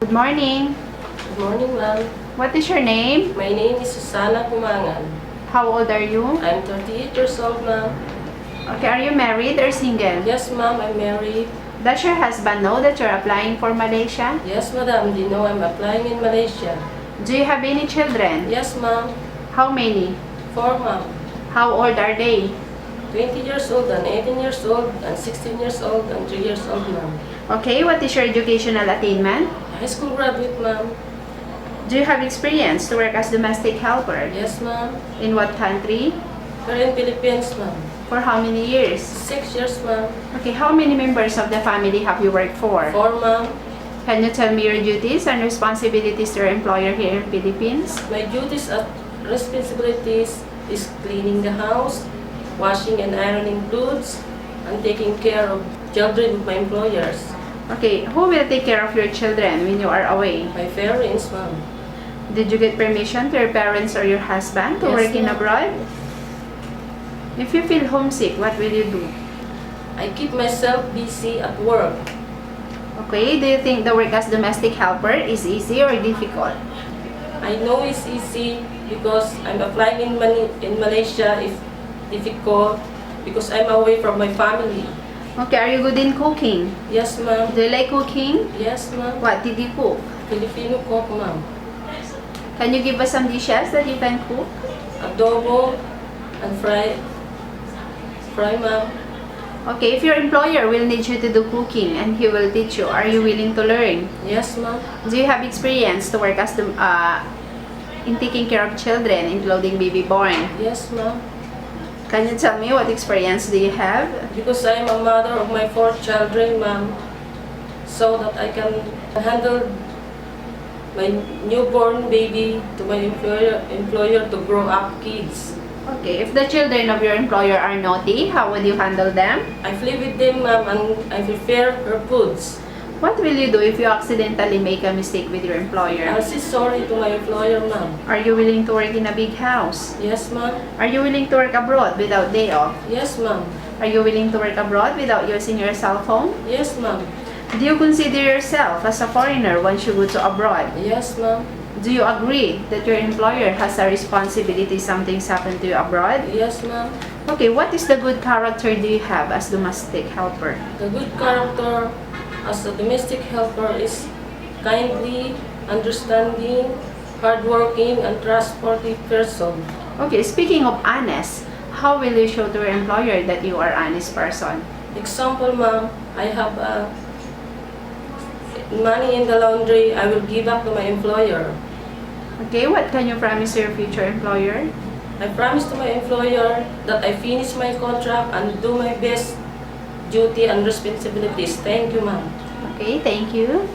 Good morning. Good morning, ma'am. What is your name? My name is SUSANA GUMANGAN. How old are you? I'm 38 years old, ma'am. Okay, are you married or single? Yes, ma'am, I'm married. Does your husband know that you're applying for Malaysia? Yes, madam, they know I'm applying in Malaysia. Do you have any children? Yes, ma'am. How many? 4, ma'am. How old are they? 20 years old and 18 years old and 16 years old and 3 years old, ma'am. Okay, what is your educational attainment? High school graduate, ma'am. Do you have experience to work as domestic helper? Yes, ma'am. In what country? Here in Philippines, ma'am. For how many years? 6 years, ma'am. Okay, how many members of the family have you worked for? 4, ma'am. Can you tell me your duties and responsibilities to your employer here in Philippines? My duties and responsibilities is cleaning the house, washing and ironing clothes, and taking care of children with my employers. Okay, who will take care of your children when you are away? My parents, ma'am. Did you get permission to your parents or your husband to Yes, work in ma'am. abroad? If you feel homesick, what will you do? I keep myself busy at work. Okay, do you think the work as domestic helper is easy or difficult? I know it's easy because I'm applying in Malaysia if difficult because I'm away from my family. Okay, are you good in cooking? Yes, ma'am. Do you like cooking? Yes, ma'am. What did you cook? Filipino cook, ma'am. Can you give us some dishes that you can cook? Adobo and fry, ma'am. Okay, if your employer will need you to do cooking and he will teach you, are you willing to learn? Yes, ma'am. Do you have experience to work as in taking care of children, including baby born? Yes, ma'am. Can you tell me what experience do you have? Because I'm a mother of my 4 children, ma'am, so that I can handle my newborn baby to my employer to grow up kids. Okay, if the children of your employer are naughty, how would you handle them? I play with them, ma'am, and I prepare her foods. What will you do if you accidentally make a mistake with your employer? I'll say sorry to my employer, ma'am. Are you willing to work in a big house? Yes, ma'am. Are you willing to work abroad without day off? Yes, ma'am. Are you willing to work abroad without using your cell phone? Yes, ma'am. Do you consider yourself as a foreigner once you go to abroad? Yes, ma'am. Do you agree that your employer has a responsibility if something's happened to you abroad? Yes, ma'am. Okay, what is the good character do you have as domestic helper? The good character as a domestic helper is kindly, understanding, hardworking, and trustworthy person. Okay, speaking of honest, how will you show to your employer that you are honest person? Example, ma'am, I have money in the laundry, I will give up to my employer. Okay, what can you promise to your future employer? I promise to my employer that I finish my contract and do my best duty and responsibilities. Thank you, ma'am. Okay, thank you.